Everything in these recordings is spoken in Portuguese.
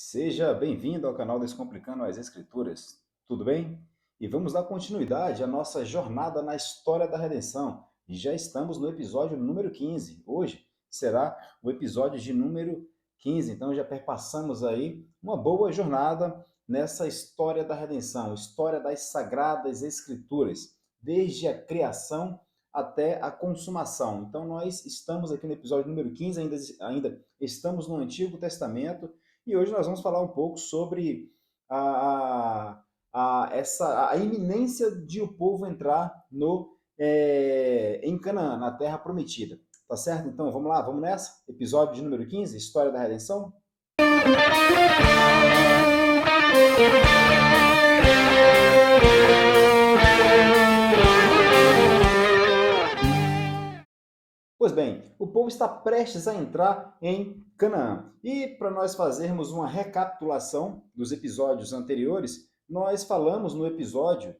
Seja bem-vindo ao canal Descomplicando as Escrituras. Tudo bem? E vamos dar continuidade à nossa jornada na história da redenção. E já estamos no episódio número 15. Hoje será o episódio de número 15. Então já perpassamos aí uma boa jornada nessa história da redenção, história das sagradas escrituras, desde a criação até a consumação. Então nós estamos aqui no episódio número 15, ainda estamos no Antigo Testamento. E hoje nós vamos falar um pouco sobre a iminência de o povo entrar em Canaã, na Terra Prometida. Tá certo? Então vamos lá, vamos nessa? Episódio de número 15, História da Redenção. Pois bem, o povo está prestes a entrar em Canaã. E para nós fazermos uma recapitulação dos episódios anteriores, nós falamos no episódio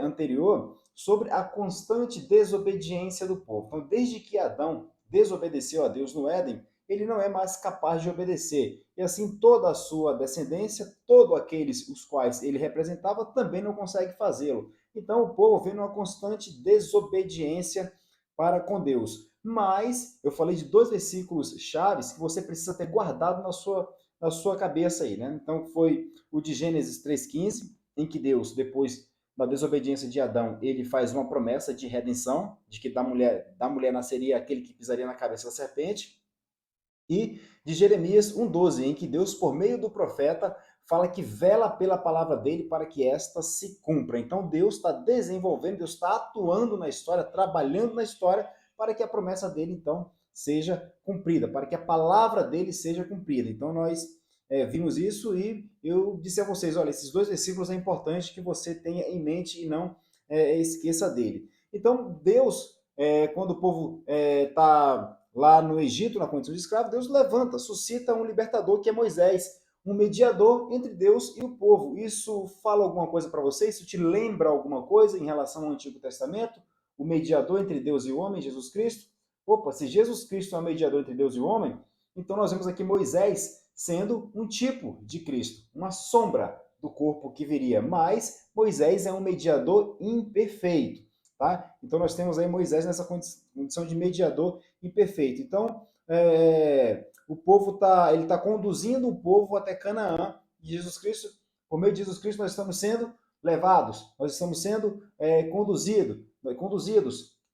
anterior sobre a constante desobediência do povo. Então, desde que Adão desobedeceu a Deus no Éden, ele não é mais capaz de obedecer. E assim toda a sua descendência, todos aqueles os quais ele representava, também não consegue fazê-lo. Então o povo vem numa constante desobediência para com Deus. Mas eu falei de dois versículos chaves que você precisa ter guardado na sua cabeça aí, né? Então foi o de Gênesis 3,15, em que Deus, depois da desobediência de Adão, ele faz uma promessa de redenção, de que da mulher nasceria aquele que pisaria na cabeça da serpente. E de Jeremias 1,12, em que Deus, por meio do profeta, fala que vela pela palavra dele para que esta se cumpra. Então Deus está desenvolvendo, Deus está atuando na história, trabalhando na história, para que a promessa dele, então, seja cumprida, para que a palavra dele seja cumprida. Então nós vimos isso e eu disse a vocês, olha, esses dois versículos é importante que você tenha em mente e não esqueça dele. Então Deus, quando o povo está lá no Egito, na condição de escravo, Deus levanta, suscita um libertador que é Moisés, um mediador entre Deus e o povo. Isso fala alguma coisa para você? Isso te lembra alguma coisa em relação ao Antigo Testamento? O mediador entre Deus e o homem, Jesus Cristo? Opa, se Jesus Cristo é o mediador entre Deus e o homem, então nós vemos aqui Moisés sendo um tipo de Cristo, uma sombra do corpo que viria. Mas Moisés é um mediador imperfeito. Tá? Então nós temos aí Moisés nessa condição de mediador imperfeito. Então o povo está conduzindo o povo até Canaã. Jesus Cristo, por meio de Jesus Cristo, nós estamos sendo levados, nós estamos sendo conduzidos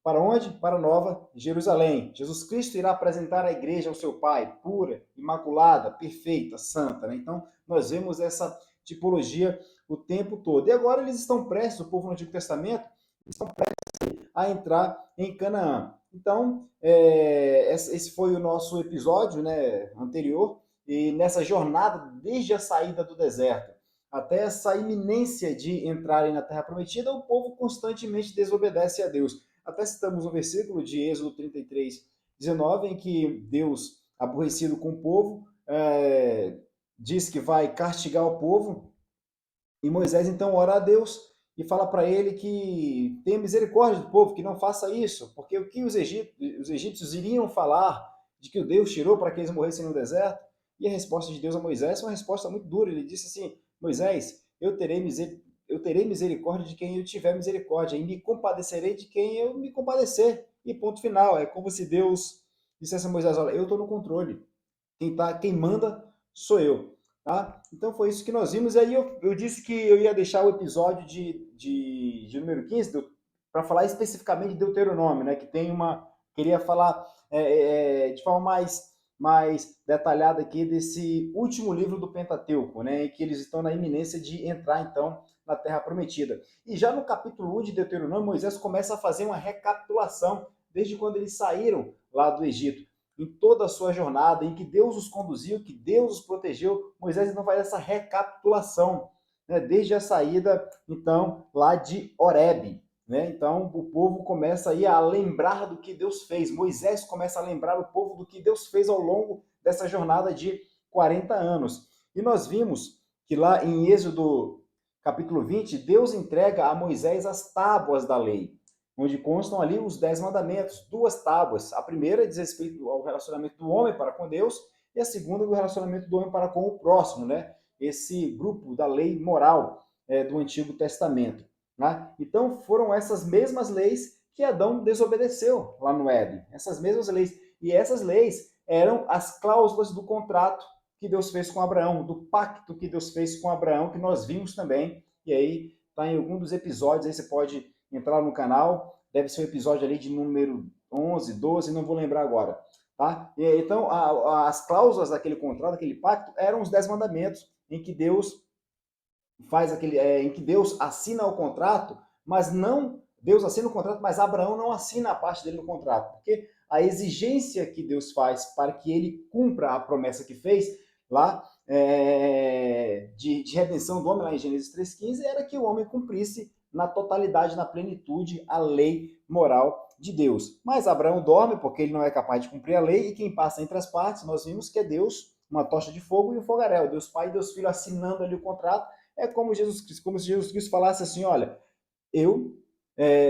para onde? Para Nova Jerusalém. Jesus Cristo irá apresentar a igreja ao seu Pai, pura, imaculada, perfeita, santa. Né? Então nós vemos essa tipologia o tempo todo. E agora eles estão prestes, o povo no Antigo Testamento, estão prestes a entrar em Canaã. Então, esse foi o nosso episódio, né, anterior, e nessa jornada, desde a saída do deserto até essa iminência de entrarem na Terra Prometida, o povo constantemente desobedece a Deus. Até citamos um versículo de Êxodo 33, 19, em que Deus, aborrecido com o povo, diz que vai castigar o povo, e Moisés então ora a Deus e fala para ele que tenha misericórdia do povo, que não faça isso, porque o que os egípcios iriam falar de que o Deus tirou para que eles morressem no deserto? E a resposta de Deus a Moisés é uma resposta muito dura. Ele disse assim: Moisés, eu terei misericórdia de quem eu tiver misericórdia, e me compadecerei de quem eu me compadecer. E ponto final. É como se Deus dissesse a Moisés: olha, eu estou no controle. Quem manda sou eu. Tá? Então foi isso que nós vimos. E aí eu disse que eu ia deixar o episódio de número 15 para falar especificamente de Deuteronômio, né? Que tem uma. Queria falar de forma mais detalhada aqui desse último livro do Pentateuco, né? Em que eles estão na iminência de entrar, então, na Terra Prometida. E já no capítulo 1 de Deuteronômio, Moisés começa a fazer uma recapitulação desde quando eles saíram lá do Egito, em toda a sua jornada, em que Deus os conduziu, que Deus os protegeu. Moisés então faz essa recapitulação, né, desde a saída, então, lá de Horebe. Né? Então, o povo começa aí a lembrar do que Deus fez. Moisés começa a lembrar o povo do que Deus fez ao longo dessa jornada de 40 anos. E nós vimos que lá em Êxodo capítulo 20, Deus entrega a Moisés as tábuas da lei, onde constam ali os 10 mandamentos, duas tábuas. A primeira diz respeito ao relacionamento do homem para com Deus, e a segunda do relacionamento do homem para com o próximo, né? Esse grupo da lei moral do Antigo Testamento. Né? Então foram essas mesmas leis que Adão desobedeceu lá no Éden, essas mesmas leis. E essas leis eram as cláusulas do contrato que Deus fez com Abraão, do pacto que Deus fez com Abraão, que nós vimos também. E aí está em algum dos episódios, aí você pode entrar no canal, deve ser o episódio ali de número 11, 12, não vou lembrar agora. Tá? Então, as cláusulas daquele contrato, daquele pacto, eram os 10 mandamentos, em que Deus em que Deus assina o contrato, mas não Deus assina o contrato, mas Abraão não assina a parte dele no contrato, porque a exigência que Deus faz para que ele cumpra a promessa que fez lá de redenção do homem lá em Gênesis 3,15 era que o homem cumprisse na totalidade, na plenitude, a lei moral de Deus. Mas Abraão dorme porque ele não é capaz de cumprir a lei e quem passa entre as partes, nós vimos que é Deus, uma tocha de fogo e um fogaréu, Deus Pai e Deus Filho assinando ali o contrato. É como se Jesus Cristo falasse assim, olha, eu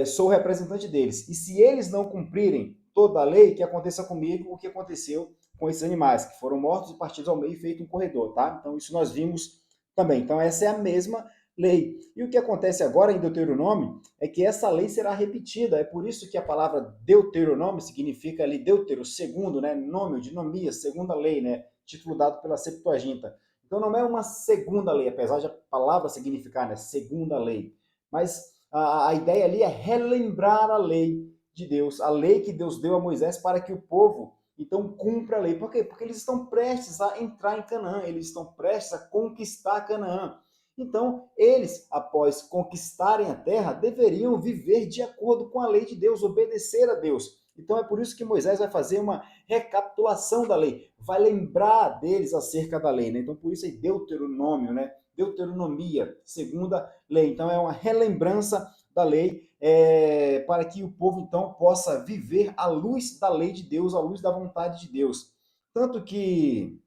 sou o representante deles. E se eles não cumprirem toda a lei, que aconteça comigo o que aconteceu com esses animais, que foram mortos e partidos ao meio e feito um corredor, tá? Então, isso nós vimos também. Então, essa é a mesma lei. E o que acontece agora em Deuteronômio é que essa lei será repetida. É por isso que a palavra Deuteronômio significa ali Deutero, segundo, né? Nômio, de nomia, segunda lei, né? Título dado pela Septuaginta. Então não é uma segunda lei, apesar de a palavra significar, né, segunda lei. Mas a ideia ali é relembrar a lei de Deus, a lei que Deus deu a Moisés para que o povo então cumpra a lei. Por quê? Porque eles estão prestes a entrar em Canaã, eles estão prestes a conquistar Canaã. Então, eles, após conquistarem a terra, deveriam viver de acordo com a lei de Deus, obedecer a Deus. Então é por isso que Moisés vai fazer uma recapitulação da lei, vai lembrar deles acerca da lei, né? Então por isso é Deuteronômio, né? Deuteronomia, segunda lei. Então é uma relembrança da lei para que o povo então possa viver à luz da lei de Deus, à luz da vontade de Deus. Tanto que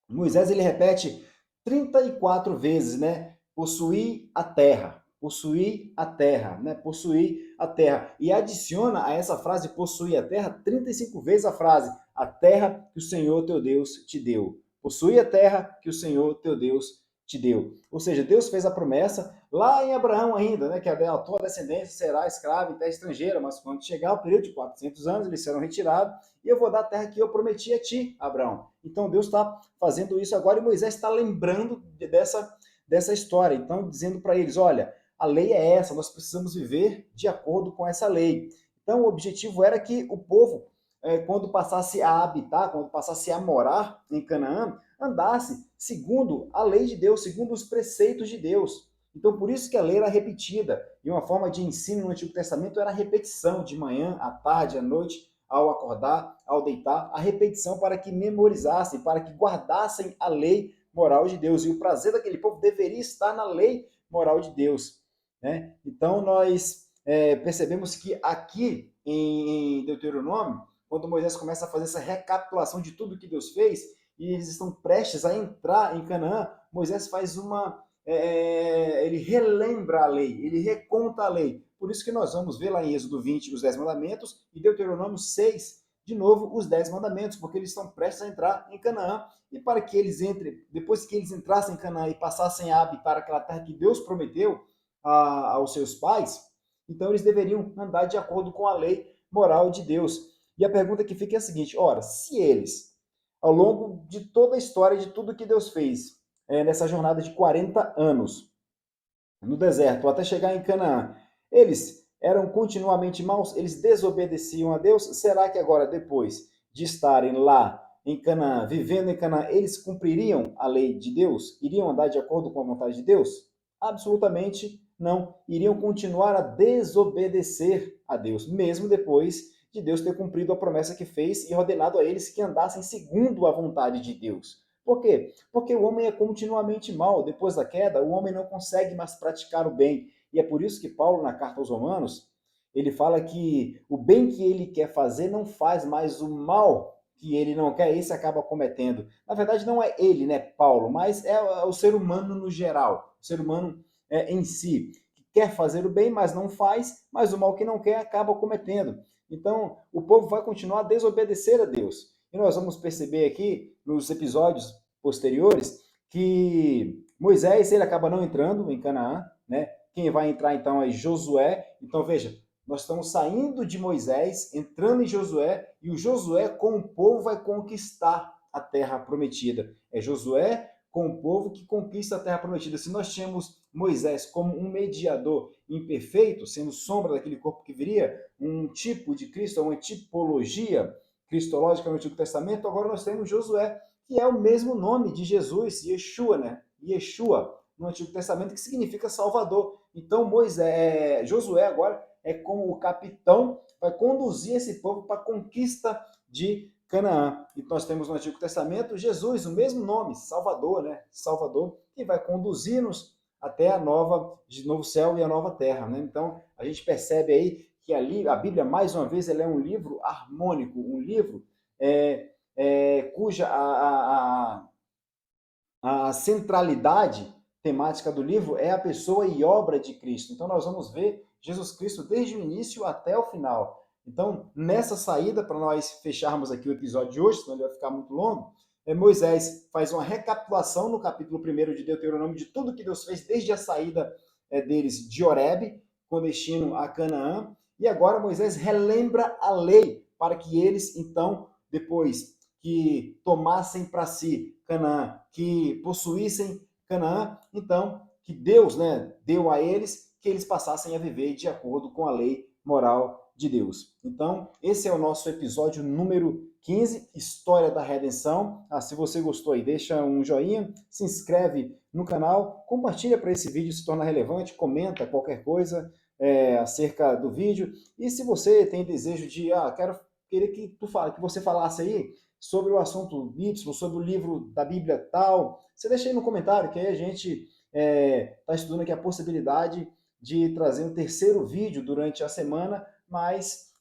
Moisés ele repete 34 vezes, né? Possuir a terra, possuir a terra, né? Possuir a terra. E adiciona a essa frase possuir a terra 35 vezes a terra que o Senhor teu Deus te deu. Possuir a terra que o Senhor teu Deus te deu. Ou seja, Deus fez a promessa lá em Abraão ainda, né? Que a tua descendência será escrava em terra estrangeira, mas quando chegar o período de 400 anos, eles serão retirados e eu vou dar a terra que eu prometi a ti, Abraão. Então Deus está fazendo isso agora e Moisés está lembrando dessa história. Então, dizendo para eles: olha, a lei é essa, nós precisamos viver de acordo com essa lei. Então, o objetivo era que o povo, quando passasse a habitar, quando passasse a morar em Canaã, andasse segundo a lei de Deus, segundo os preceitos de Deus. Então, por isso que a lei era repetida. E uma forma de ensino no Antigo Testamento era a repetição, de manhã, à tarde, à noite, ao acordar, ao deitar, a repetição para que memorizassem, para que guardassem a lei moral de Deus. E o prazer daquele povo deveria estar na lei moral de Deus. Né? Então, nós percebemos que aqui em Deuteronômio, quando Moisés começa a fazer essa recapitulação de tudo que Deus fez, e eles estão prestes a entrar em Canaã, Moisés faz ele relembra a lei, ele reconta a lei. Por isso que nós vamos ver lá em Êxodo 20 os 10 mandamentos e Deuteronômio 6, de novo, os 10 mandamentos, porque eles estão prestes a entrar em Canaã. E para que eles entrem, depois que eles entrassem em Canaã e passassem a habitar aquela terra que Deus prometeu aos seus pais, então eles deveriam andar de acordo com a lei moral de Deus. E a pergunta que fica é a seguinte: ora, se eles, ao longo de toda a história, de tudo que Deus fez, nessa jornada de 40 anos no deserto, até chegar em Canaã, eles eram continuamente maus, eles desobedeciam a Deus, será que agora, depois de estarem lá em Canaã, vivendo em Canaã, eles cumpririam a lei de Deus? Iriam andar de acordo com a vontade de Deus? Absolutamente não. Iriam continuar a desobedecer a Deus, mesmo depois de Deus ter cumprido a promessa que fez e ordenado a eles que andassem segundo a vontade de Deus. Por quê? Porque o homem é continuamente mal. Depois da queda, o homem não consegue mais praticar o bem. E é por isso que Paulo, na carta aos Romanos, ele fala que o bem que ele quer fazer não faz, mas o mal que ele não quer, esse acaba cometendo. Na verdade, não é ele, né, Paulo, mas é o ser humano no geral, o ser humano em si, que quer fazer o bem, mas não faz, mas o mal que não quer acaba cometendo. Então, o povo vai continuar a desobedecer a Deus. E nós vamos perceber aqui, nos episódios posteriores, que Moisés, ele acaba não entrando em Canaã, né? Quem vai entrar então é Josué. Então veja, nós estamos saindo de Moisés, entrando em Josué, e o Josué com o povo vai conquistar a terra prometida. É Josué com o povo que conquista a terra prometida. Se nós tínhamos Moisés como um mediador imperfeito, sendo sombra daquele corpo que viria, um tipo de Cristo, uma tipologia cristológica no Antigo Testamento, agora nós temos Josué, que é o mesmo nome de Jesus, Yeshua, né? Yeshua, no Antigo Testamento, que significa Salvador. Então, Josué agora é como o capitão, vai conduzir esse povo para a conquista de Canaã. E nós temos no Antigo Testamento Jesus, o mesmo nome, Salvador, né? Salvador, que vai conduzir-nos até a novo céu e a nova terra, né? Então, a gente percebe aí que a Bíblia, mais uma vez, ela é um livro harmônico, um livro cuja a centralidade temática do livro é a pessoa e obra de Cristo. Então, nós vamos ver Jesus Cristo desde o início até o final. Então, nessa saída, para nós fecharmos aqui o episódio de hoje, senão ele vai ficar muito longo, Moisés faz uma recapitulação no capítulo 1 de Deuteronômio de tudo que Deus fez desde a saída deles de Horebe, com destino a Canaã. E agora Moisés relembra a lei para que eles, então, depois que tomassem para si Canaã, que possuíssem Canaã, então, que Deus, né, deu a eles, que eles passassem a viver de acordo com a lei moral de Deus. Então, esse é o nosso episódio número 15, História da Redenção. Se você gostou aí, deixa um joinha, se inscreve no canal, compartilha para esse vídeo se tornar relevante, comenta qualquer coisa acerca do vídeo. E se você tem desejo de, queria que você falasse aí sobre o assunto Y, sobre o livro da Bíblia tal, você deixa aí no comentário, que aí a gente está estudando aqui a possibilidade de trazer um terceiro vídeo durante a semana, mas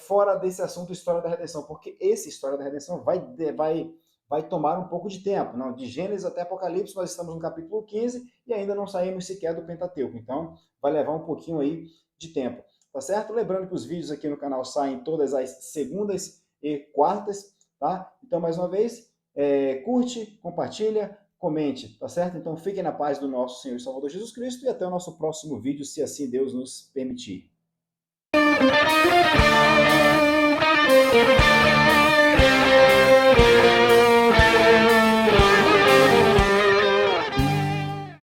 fora desse assunto História da Redenção, porque esse História da Redenção vai tomar um pouco de tempo. Não? De Gênesis até Apocalipse, nós estamos no capítulo 15 e ainda não saímos sequer do Pentateuco, então vai levar um pouquinho aí de tempo, tá certo? Lembrando que os vídeos aqui no canal saem todas as segundas e quartas, tá? Então, mais uma vez, curte, compartilha, comente, tá certo? Então, fiquem na paz do nosso Senhor e Salvador Jesus Cristo e até o nosso próximo vídeo, se assim Deus nos permitir.